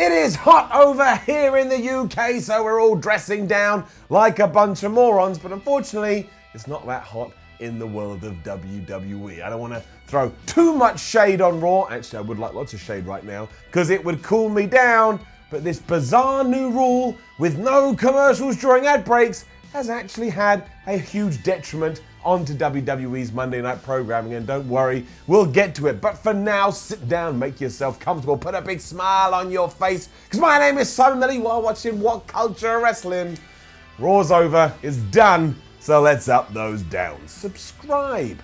It is hot over here in the UK, so we're all dressing down like a bunch of morons, but unfortunately, it's not that hot in the world of WWE. I don't want to throw too much shade on Raw. Actually, I would like lots of shade right now, because it would cool me down, but this bizarre new rule with no commercials during ad breaks has actually had a huge detriment onto WWE's Monday Night programming, and don't worry, we'll get to it. But for now, sit down, make yourself comfortable, put a big smile on your face, because my name is Simon Millie, you are watching WhatCulture Wrestling. Raw's over, it's done, so let's up those downs. Subscribe.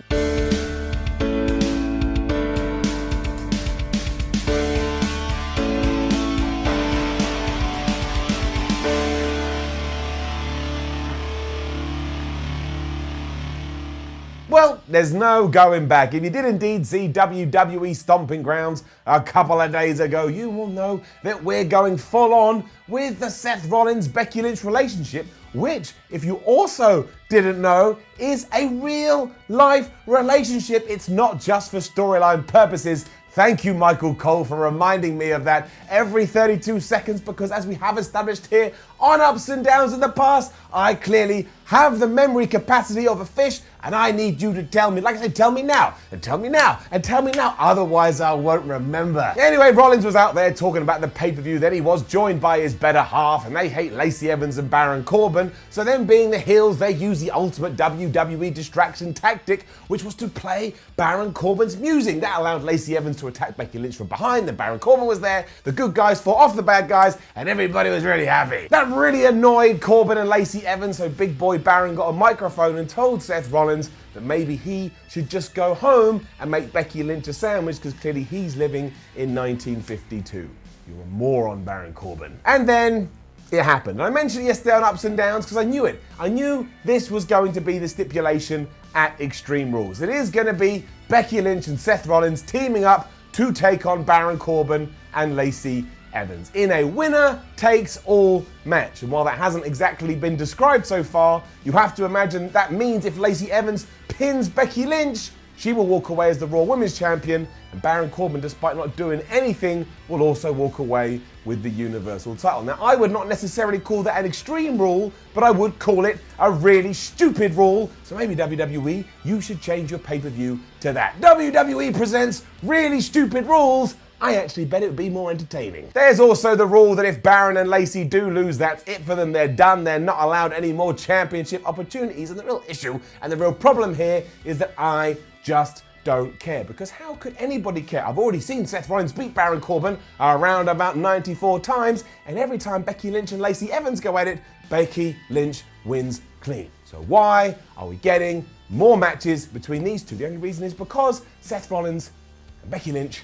Well, there's no going back. If you did indeed see WWE Stomping Grounds a couple of days ago, you will know that we're going full on with the Seth Rollins-Becky Lynch relationship, which, if you also didn't know, is a real life relationship. It's not just for storyline purposes. Thank you, Michael Cole, for reminding me of that every 32 seconds, because as we have established here on Ups and Downs in the past, I clearly have the memory capacity of a fish, and I need you to tell me. Like I said, tell me now, and tell me now, and tell me now, otherwise I won't remember. Anyway, Rollins was out there talking about the pay-per-view, then he was joined by his better half, and they hate Lacey Evans and Baron Corbin, so them being the heels, they use the ultimate WWE distraction tactic, which was to play Baron Corbin's music. That allowed Lacey Evans to attack Becky Lynch from behind, then Baron Corbin was there, the good guys fought off the bad guys, and everybody was really happy. That really annoyed Corbin and Lacey Evans, so big boy Baron got a microphone and told Seth Rollins that maybe he should just go home and make Becky Lynch a sandwich, because clearly he's living in 1952. You're a moron, Baron Corbin. And then it happened. And I mentioned it yesterday on Ups and Downs because I knew it. I knew this was going to be the stipulation at Extreme Rules. It is going to be Becky Lynch and Seth Rollins teaming up to take on Baron Corbin and Lacey Evans in a winner-takes-all match. And while that hasn't exactly been described so far, you have to imagine that means if Lacey Evans pins Becky Lynch, she will walk away as the Raw Women's Champion, and Baron Corbin, despite not doing anything, will also walk away with the Universal title. Now, I would not necessarily call that an extreme rule, but I would call it a really stupid rule. So maybe WWE, you should change your pay-per-view to that. WWE presents really stupid rules. I actually bet it would be more entertaining. There's also the rule that if Baron and Lacey do lose, that's it for them. They're done. They're not allowed any more championship opportunities. And the real issue and the real problem here is that I just don't care, because how could anybody care? I've already seen Seth Rollins beat Baron Corbin around about 94 times, and every time Becky Lynch and Lacey Evans go at it, Becky Lynch wins clean. So why are we getting more matches between these two? The only reason is because Seth Rollins and Becky Lynch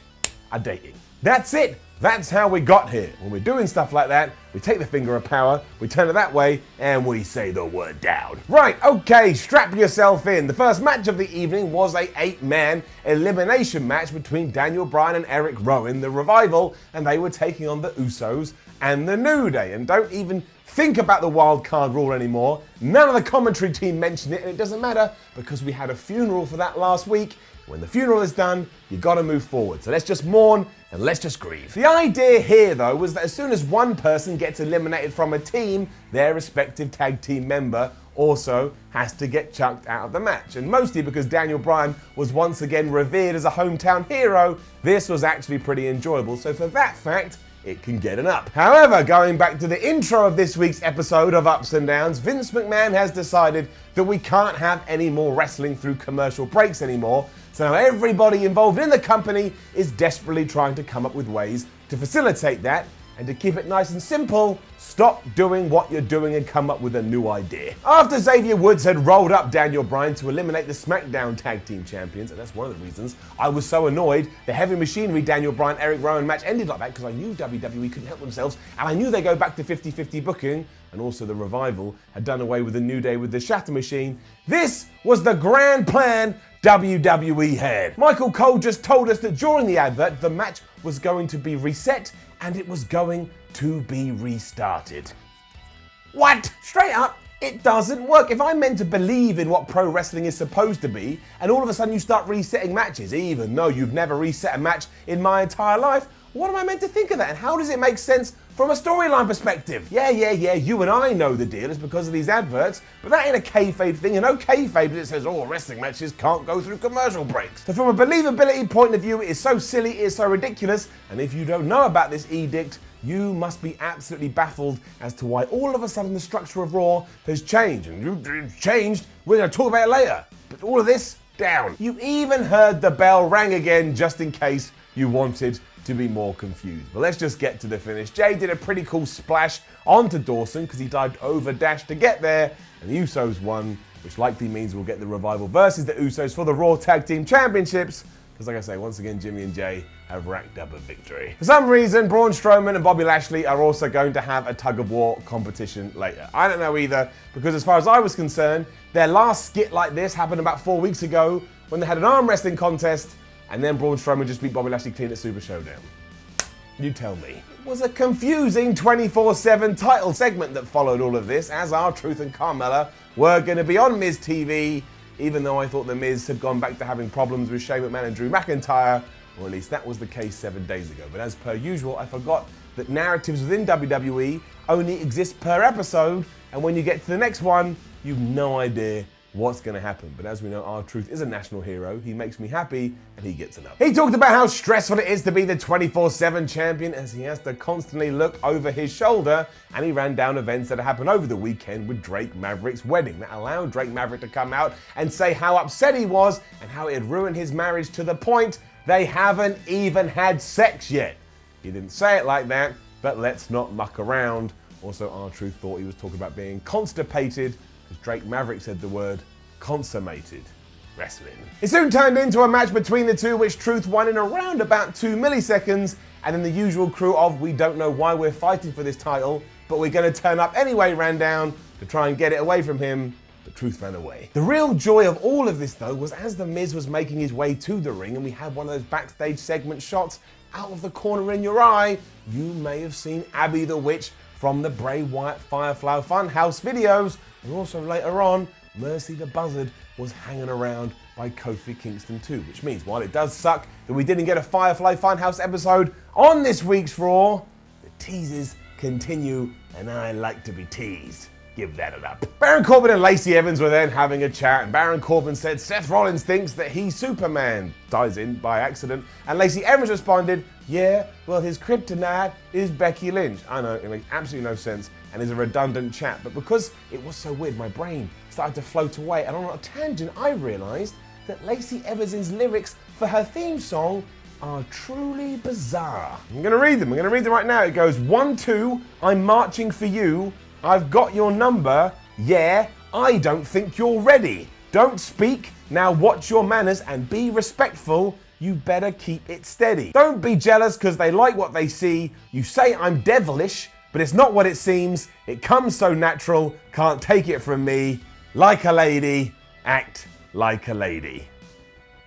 are dating. That's it. That's how we got here. When we're doing stuff like that, we take the finger of power, we turn it that way, and we say the word down. Right, okay, strap yourself in. The first match of the evening was a 8-man elimination match between Daniel Bryan and Eric Rowan, the Revival, and they were taking on the Usos and the New Day. And don't even think about the wild card rule anymore. None of the commentary team mentioned it, and it doesn't matter because we had a funeral for that last week. When the funeral is done, you gotta move forward. So let's just mourn and let's just grieve. The idea here, though, was that as soon as one person gets eliminated from a team, their respective tag team member also has to get chucked out of the match. And mostly because Daniel Bryan was once again revered as a hometown hero, this was actually pretty enjoyable. So for that fact, it can get an up. However, going back to the intro of this week's episode of Ups and Downs, Vince McMahon has decided that we can't have any more wrestling through commercial breaks anymore. So now everybody involved in the company is desperately trying to come up with ways to facilitate that. And to keep it nice and simple, stop doing what you're doing and come up with a new idea. After Xavier Woods had rolled up Daniel Bryan to eliminate the SmackDown Tag Team Champions, and that's one of the reasons I was so annoyed the Heavy Machinery Daniel Bryan Eric Rowan match ended like that, because I knew WWE couldn't help themselves, and I knew they go back to 50-50 booking, and also the Revival had done away with the New Day with the Shatter Machine. This was the grand plan WWE had. Michael Cole just told us that during the advert, the match was going to be reset and it was going to be restarted. What? Straight up, It doesn't work. If I'm meant to believe in what pro wrestling is supposed to be, and all of a sudden you start resetting matches, even though you've never reset a match in my entire life, what am I meant to think of that? And how does it make sense from a storyline perspective? Yeah, you and I know the deal is because of these adverts, but that ain't a kayfabe thing, and no kayfabe that says, oh, wrestling matches can't go through commercial breaks. So from a believability point of view, it is so silly, it is so ridiculous, and if you don't know about this edict, you must be absolutely baffled as to why all of a sudden the structure of Raw has changed. And changed, we're going to talk about it later. But all of this, down. You even heard the bell rang again just in case you wanted to be more confused. But let's just get to the finish. Jay did a pretty cool splash onto Dawson because he dived over Dash to get there, and the Usos won, which likely means we'll get the Revival versus the Usos for the Raw Tag Team Championships. Because like I say, once again, Jimmy and Jay have racked up a victory. For some reason, Braun Strowman and Bobby Lashley are also going to have a tug-of-war competition later. I don't know either, because as far as I was concerned, their last skit like this happened about 4 weeks ago when they had an arm wrestling contest, and then Braun Strowman just beat Bobby Lashley clean at Super Showdown. You tell me. It was a confusing 24/7 title segment that followed all of this, as R-Truth and Carmella were going to be on Miz TV, even though I thought The Miz had gone back to having problems with Shane McMahon and Drew McIntyre, or at least that was the case 7 days ago. But as per usual, I forgot that narratives within WWE only exist per episode, and when you get to the next one, you've no idea what's going to happen. But as we know, R-Truth is a national hero. He makes me happy, and he gets enough. He talked about how stressful it is to be the 24/7 champion, as he has to constantly look over his shoulder, and he ran down events that happened over the weekend with Drake Maverick's wedding that allowed Drake Maverick to come out and say how upset he was and how it had ruined his marriage to the point they haven't even had sex yet. He didn't say it like that, but let's not muck around. Also, R-Truth thought he was talking about being constipated, because Drake Maverick said the word consummated wrestling. It soon turned into a match between the two, which Truth won in around about 2 milliseconds, and then the usual crew of we don't know why we're fighting for this title, but we're going to turn up anyway ran down to try and get it away from him. The Truth ran away. The real joy of all of this, though, was as The Miz was making his way to the ring and we had one of those backstage segment shots out of the corner in your eye, you may have seen Abby the Witch from the Bray Wyatt Firefly Funhouse videos, and also later on, Mercy the Buzzard was hanging around by Kofi Kingston too, which means while it does suck that we didn't get a Firefly Funhouse episode on this week's Raw, the teases continue, and I like to be teased. Give that an up. Baron Corbin and Lacey Evans were then having a chat, and Baron Corbin said Seth Rollins thinks that he's Superman. Dies in by accident, and Lacey Evans responded, yeah, well his kryptonite is Becky Lynch. I know, it makes absolutely no sense and is a redundant chat, but because it was so weird, my brain started to float away, and on a tangent I realised that Lacey Evans' lyrics for her theme song are truly bizarre. I'm going to read them right now. It goes, 1, 2, I'm marching for you. I've got your number. Yeah, I don't think you're ready. Don't speak. Now watch your manners and be respectful. You better keep it steady. Don't be jealous because they like what they see. You say I'm devilish, but it's not what it seems. It comes so natural. Can't take it from me. Like a lady. Act like a lady.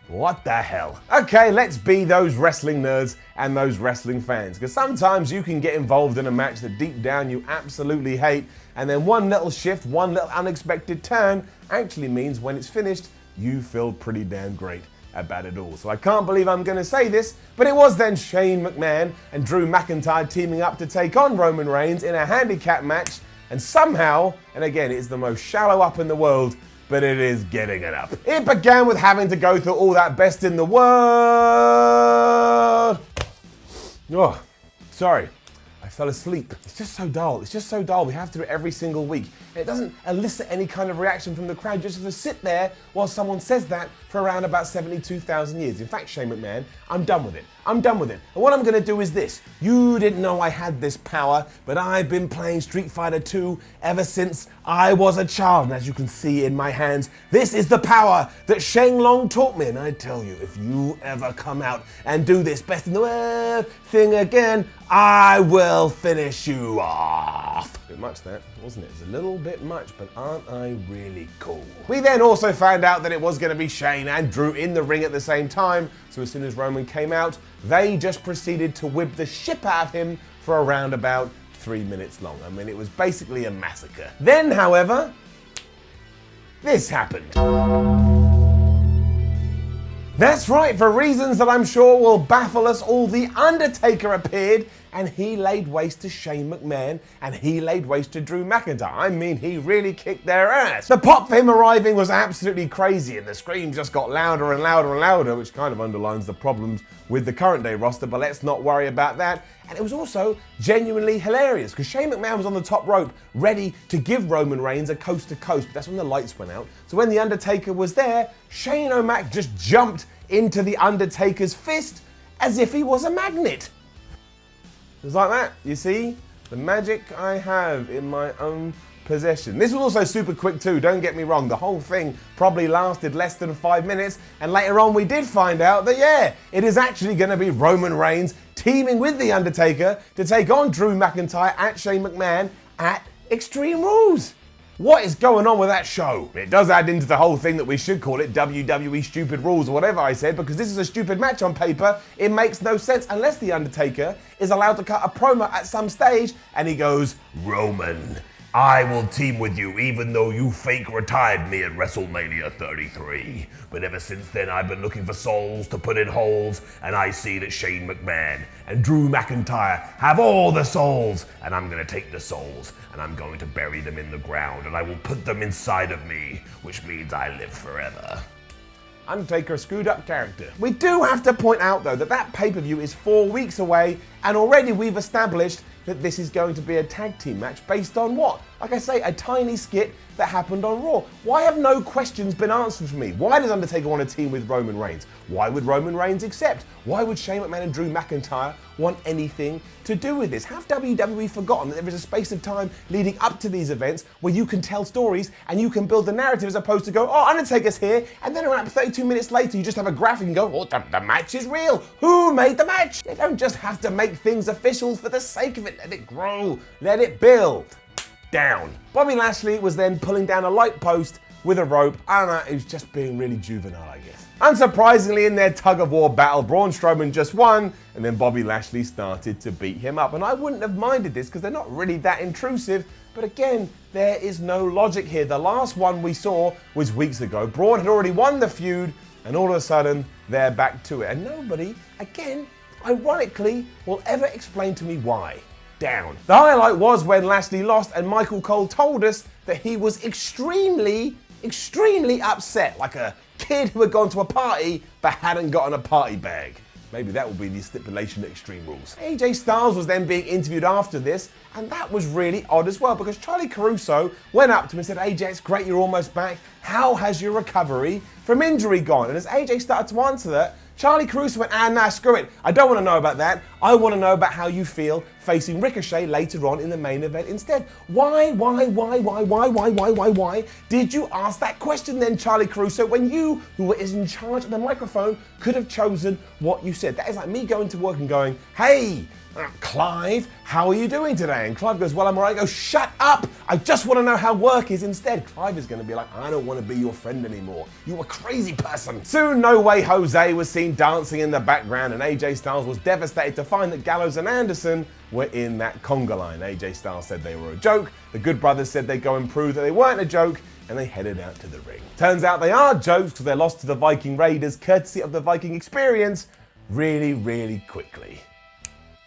What the hell? Okay, let's be those wrestling nerds and those wrestling fans, because sometimes you can get involved in a match that deep down you absolutely hate, and then one little shift, one little unexpected turn actually means when it's finished, you feel pretty damn great about it all. So I can't believe I'm going to say this, but it was then Shane McMahon and Drew McIntyre teaming up to take on Roman Reigns in a handicap match, and somehow, and again, it's the most shallow up in the world, but it is getting it up. It began with having to go through all that best in the world. Oh, sorry. I fell asleep. It's just so dull. We have to do it every single week. And it doesn't elicit any kind of reaction from the crowd. Just to sit there while someone says that for around about 72,000 years. In fact, Shane McMahon, I'm done with it. And what I'm gonna do is this. You didn't know I had this power, but I've been playing Street Fighter 2 ever since I was a child. And as you can see in my hands, this is the power that Shane Long taught me. And I tell you, if you ever come out and do this best in the world thing again, I will finish you off. A bit much that, wasn't it? It's a little bit much, but aren't I really cool? We then also found out that it was going to be Shane and Drew in the ring at the same time, so as soon as Roman came out, they just proceeded to whip the shit out of him for around about 3 minutes long. I mean, it was basically a massacre. Then, however, this happened. That's right, for reasons that I'm sure will baffle us all, the Undertaker appeared and he laid waste to Shane McMahon and he laid waste to Drew McIntyre. I mean, he really kicked their ass. The pop for him arriving was absolutely crazy and the screams just got louder and louder and louder, which kind of underlines the problems with the current day roster, but let's not worry about that. And it was also genuinely hilarious because Shane McMahon was on the top rope ready to give Roman Reigns a coast to coast, but that's when the lights went out. So when the Undertaker was there, Shane O'Mac just jumped into the Undertaker's fist as if he was a magnet. Just like that, you see? The magic I have in my own possession. This was also super quick too, don't get me wrong. The whole thing probably lasted less than 5 minutes, and later on we did find out that yeah, it is actually going to be Roman Reigns teaming with The Undertaker to take on Drew McIntyre at Shane McMahon at Extreme Rules. What is going on with that show? It does add into the whole thing that we should call it WWE Stupid Rules or whatever I said, because this is a stupid match on paper. It makes no sense unless The Undertaker is allowed to cut a promo at some stage and he goes, "Roman, I will team with you even though you fake retired me at WrestleMania 33. But ever since then I've been looking for souls to put in holes, and I see that Shane McMahon and Drew McIntyre have all the souls, and I'm going to take the souls and I'm going to bury them in the ground and I will put them inside of me, which means I live forever." Undertaker, a screwed up character. We do have to point out though that that pay-per-view is 4 weeks away, and already we've established that this is going to be a tag team match based on what? Like I say, a tiny skit that happened on Raw. Why have no questions been answered for me? Why does Undertaker want to team with Roman Reigns? Why would Roman Reigns accept? Why would Shane McMahon and Drew McIntyre want anything to do with this? Have WWE forgotten that there is a space of time leading up to these events where you can tell stories and you can build the narrative, as opposed to go, "Oh, Undertaker's here," and then around 32 minutes later you just have a graphic and go, "Oh, the match is real. Who made the match?" You don't just have to make things official for the sake of it. Let it grow. Let it build. Down. Bobby Lashley was then pulling down a light post with a rope. I don't know, he was just being really juvenile, I guess. Unsurprisingly, in their tug-of-war battle, Braun Strowman just won, and then Bobby Lashley started to beat him up. And I wouldn't have minded this because they're not really that intrusive, but again, there is no logic here. The last one we saw was weeks ago. Braun had already won the feud, and all of a sudden, they're back to it. And nobody, again, ironically, will ever explain to me why. Down. The highlight was when Lashley lost and Michael Cole told us that he was extremely upset, like a kid who had gone to a party but hadn't gotten a party bag. Maybe that will be the stipulation at Extreme Rules. AJ Styles was then being interviewed after this, and that was really odd as well, because Charlie Caruso went up to him and said, "AJ, it's great you're almost back. How has your recovery from injury gone?" And as AJ started to answer that, Charlie Caruso went, nah, screw it. I don't want to know about that. I want to know about how you feel facing Ricochet later on in the main event instead. Why did you ask that question then, Charlie Caruso, when you, who were in charge of the microphone, could have chosen what you said? That is like me going to work and going, "Hey, Clive, how are you doing today?" And Clive goes, "Well, I'm alright." I go, "Shut up! I just want to know how work is." Instead, Clive is going to be like, "I don't want to be your friend anymore. You're a crazy person." Soon, No Way Jose was seen dancing in the background, and AJ Styles was devastated to find that Gallows and Anderson were in that conga line. AJ Styles said they were a joke. The Good Brothers said they'd go and prove that they weren't a joke, and they headed out to the ring. Turns out they are jokes because they lost to the Viking Raiders, courtesy of the Viking Experience, really quickly.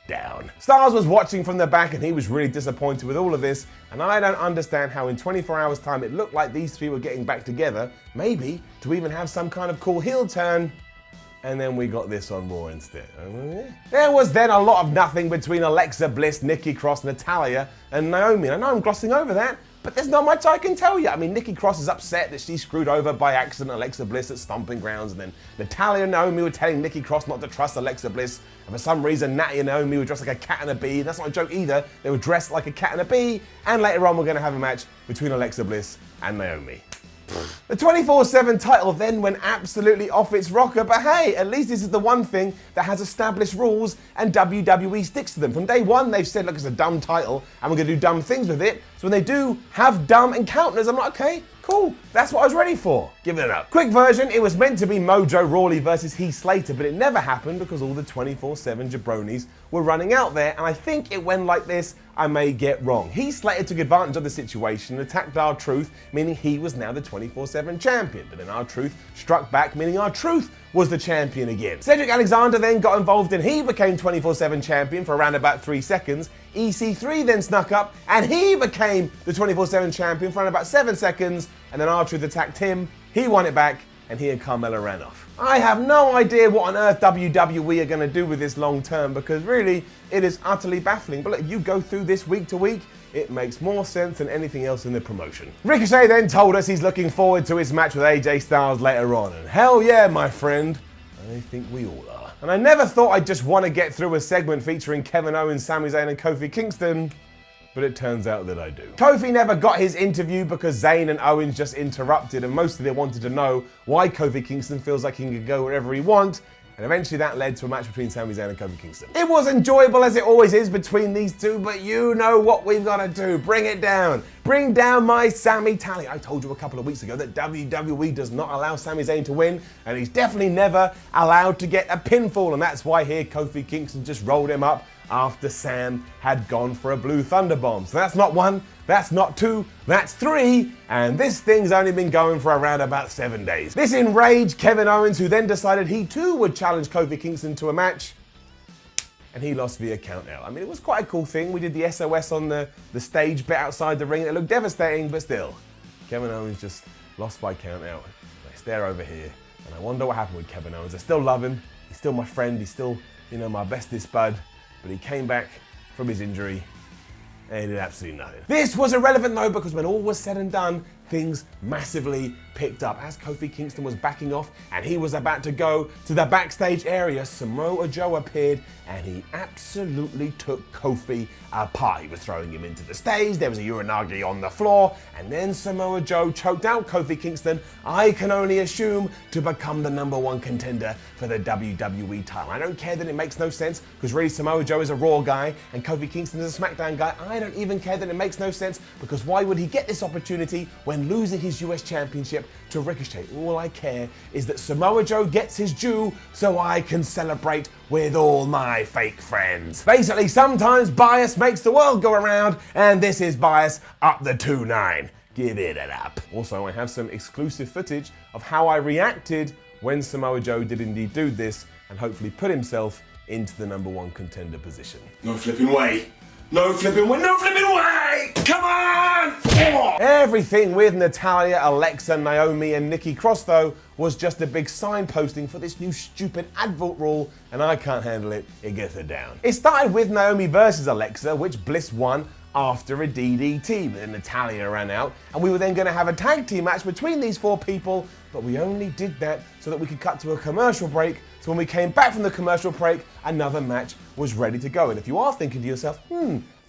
Down. Styles was watching from the back and he was really disappointed with all of this, and I don't understand how in 24 hours time it looked like these three were getting back together, maybe to even have some kind of cool heel turn, and then we got this on Raw instead. There was then a lot of nothing between Alexa Bliss, Nikki Cross, Natalya and Naomi. I know I'm glossing over that, but there's not much I can tell you. I mean, Nikki Cross is upset that she screwed over by accident Alexa Bliss at Stomping Grounds, and then Natalya and Naomi were telling Nikki Cross not to trust Alexa Bliss, and for some reason Natty and Naomi were dressed like a cat and a bee. That's not a joke either. They were dressed like a cat and a bee, and later on we're going to have a match between Alexa Bliss and Naomi. The 24/7 title then went absolutely off its rocker, but hey, at least this is the one thing that has established rules and WWE sticks to them. From day one, they've said, look, it's a dumb title and we're going to do dumb things with it. So when they do have dumb encounters, I'm like, okay, cool, that's what I was ready for. Give it up. Quick version, it was meant to be Mojo Rawley versus Heath Slater, but it never happened because all the 24/7 jabronis were running out there, and I think it went like this. I may get wrong. Heath Slater took advantage of the situation and attacked R-Truth, meaning he was now the 24/7 champion. But then R-Truth struck back, meaning R-Truth was the champion again. Cedric Alexander then got involved and he became 24/7 champion for around about 3 seconds. EC3 then snuck up and he became the 24/7 champion for around about 7 seconds. And then R-Truth attacked him, he won it back, and he and Carmella ran off. I have no idea what on earth WWE are going to do with this long term, because really it is utterly baffling. But look, you go through this week to week, it makes more sense than anything else in the promotion. Ricochet then told us he's looking forward to his match with AJ Styles later on. And hell yeah, my friend, I think we all are. And I never thought I'd just want to get through a segment featuring Kevin Owens, Sami Zayn and Kofi Kingston, but it turns out that I do. Kofi never got his interview because Zayn and Owens just interrupted, and mostly they wanted to know why Kofi Kingston feels like he can go wherever he wants, and eventually that led to a match between Sami Zayn and Kofi Kingston. It was enjoyable as it always is between these two, but you know what we've got to do. Bring it down. Bring down my Sami tally. I told you a couple of weeks ago that WWE does not allow Sami Zayn to win, and he's definitely never allowed to get a pinfall, and that's why here Kofi Kingston just rolled him up after Sam had gone for a blue thunder bomb. So that's not 1, that's not 2, that's 3, and this thing's only been going for around about 7 days. This enraged Kevin Owens, who then decided he too would challenge Kofi Kingston to a match, and he lost via count out. I mean, it was quite a cool thing. We did the SOS on the stage bit outside the ring, and it looked devastating, but still, Kevin Owens just lost by count out. I stare over here, and I wonder what happened with Kevin Owens. I still love him. He's still my friend. He's still, my bestest bud. But he came back from his injury and he did absolutely nothing. This was irrelevant though, because when all was said and done, things massively picked up. As Kofi Kingston was backing off and he was about to go to the backstage area, Samoa Joe appeared and he absolutely took Kofi apart. He was throwing him into the stage, there was a uranagi on the floor, and then Samoa Joe choked out Kofi Kingston, I can only assume, to become the #1 contender for the WWE title. I don't care that it makes no sense, because really Samoa Joe is a Raw guy and Kofi Kingston is a SmackDown guy. I don't even care that it makes no sense, because why would he get this opportunity when losing his US Championship to Ricochet? All I care is that Samoa Joe gets his due so I can celebrate with all my fake friends. Basically, sometimes bias makes the world go around, and this is bias up the 2-9. Give it up. Also, I have some exclusive footage of how I reacted when Samoa Joe did indeed do this and hopefully put himself into the #1 contender position. No flipping way. No flipping way, no flipping way! Come on! Everything with Natalya, Alexa, Naomi, and Nikki Cross, though, was just a big signposting for this new stupid advert rule, and I can't handle it. It gets her down. It started with Naomi versus Alexa, which Bliss won after a DDT, but then Natalya ran out, and we were then going to have a tag team match between these 4 people, but we only did that so that we could cut to a commercial break, so when we came back from the commercial break, another match was ready to go. And if you are thinking to yourself,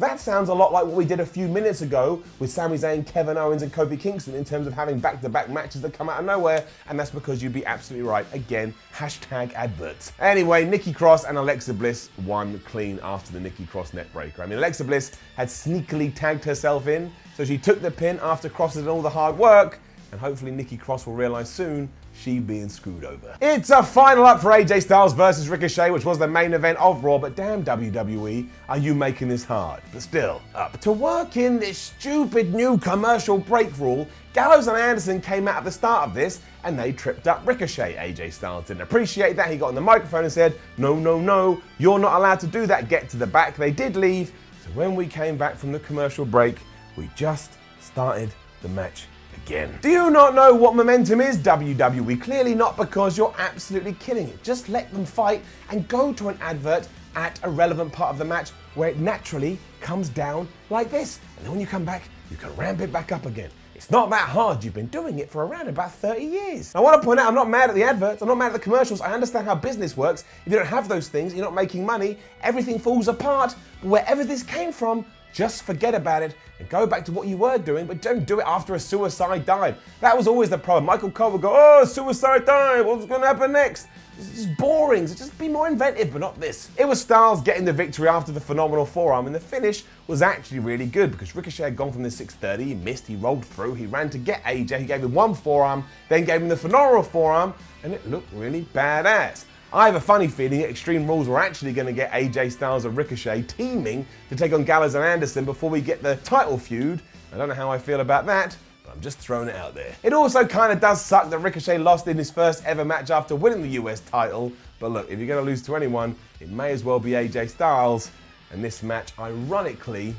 that sounds a lot like what we did a few minutes ago with Sami Zayn, Kevin Owens, and Kofi Kingston in terms of having back-to-back matches that come out of nowhere, and that's because you'd be absolutely right. Again, #adverts. Anyway, Nikki Cross and Alexa Bliss won clean after the Nikki Cross neckbreaker. I mean, Alexa Bliss had sneakily tagged herself in, so she took the pin after Cross did all the hard work, and hopefully Nikki Cross will realise soon she being screwed over. It's a final up for AJ Styles versus Ricochet, which was the main event of Raw, but damn WWE, are you making this hard? But still, up. To work in this stupid new commercial break rule, Gallows and Anderson came out at the start of this and they tripped up Ricochet. AJ Styles didn't appreciate that. He got on the microphone and said, no, no, no, you're not allowed to do that. Get to the back. They did leave. So when we came back from the commercial break, we just started the match again. Do you not know what momentum is, WWE? Clearly not, because you're absolutely killing it. Just let them fight and go to an advert at a relevant part of the match where it naturally comes down like this. And then when you come back, you can ramp it back up again. It's not that hard. You've been doing it for around about 30 years. I want to point out, I'm not mad at the adverts. I'm not mad at the commercials. I understand how business works. If you don't have those things, you're not making money. Everything falls apart. But wherever this came from, just forget about it and go back to what you were doing, but don't do it after a suicide dive. That was always the problem. Michael Cole would go, oh, suicide dive, what's going to happen next? It's just boring, so just be more inventive, but not this. It was Styles getting the victory after the phenomenal forearm, and the finish was actually really good because Ricochet had gone from the 630, he missed, he rolled through, he ran to get AJ, he gave him one forearm, then gave him the phenomenal forearm, and it looked really badass. I have a funny feeling Extreme Rules were actually going to get AJ Styles and Ricochet teaming to take on Gallows and Anderson before we get the title feud. I don't know how I feel about that, but I'm just throwing it out there. It also kind of does suck that Ricochet lost in his first ever match after winning the US title, but look, if you're going to lose to anyone, it may as well be AJ Styles, and this match, ironically,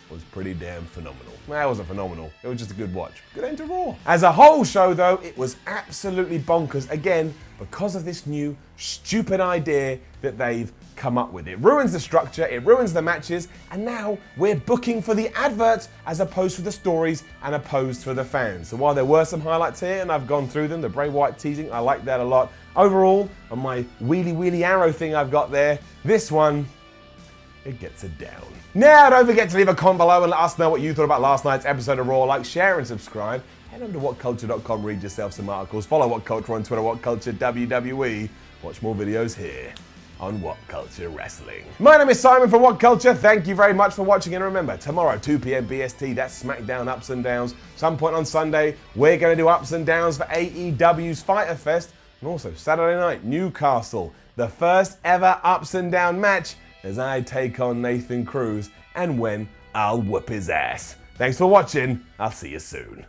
was pretty damn phenomenal. Well, it wasn't phenomenal, it was just a good watch. Good end to Raw. As a whole show though, it was absolutely bonkers, again, because of this new stupid idea that they've come up with. It ruins the structure, it ruins the matches, and now we're booking for the adverts as opposed to the stories and opposed to the fans. So while there were some highlights here, and I've gone through them, the Bray Wyatt teasing, I like that a lot. Overall, on my wheelie arrow thing I've got there, this one, it gets a down. Now, don't forget to leave a comment below and let us know what you thought about last night's episode of Raw. Like, share, and subscribe. Head on to WhatCulture.com, read yourself some articles. Follow WhatCulture on Twitter, WhatCulture WWE. Watch more videos here on WhatCulture Wrestling. My name is Simon from WhatCulture. Thank you very much for watching, and remember, tomorrow, 2 p.m. BST, that's SmackDown Ups and Downs. Some point on Sunday, we're going to do Ups and Downs for AEW's Fyter Fest, and also Saturday night, Newcastle, the first ever Ups and Down match as I take on Nathan Cruz, and when I'll whoop his ass. Thanks for watching. I'll see you soon.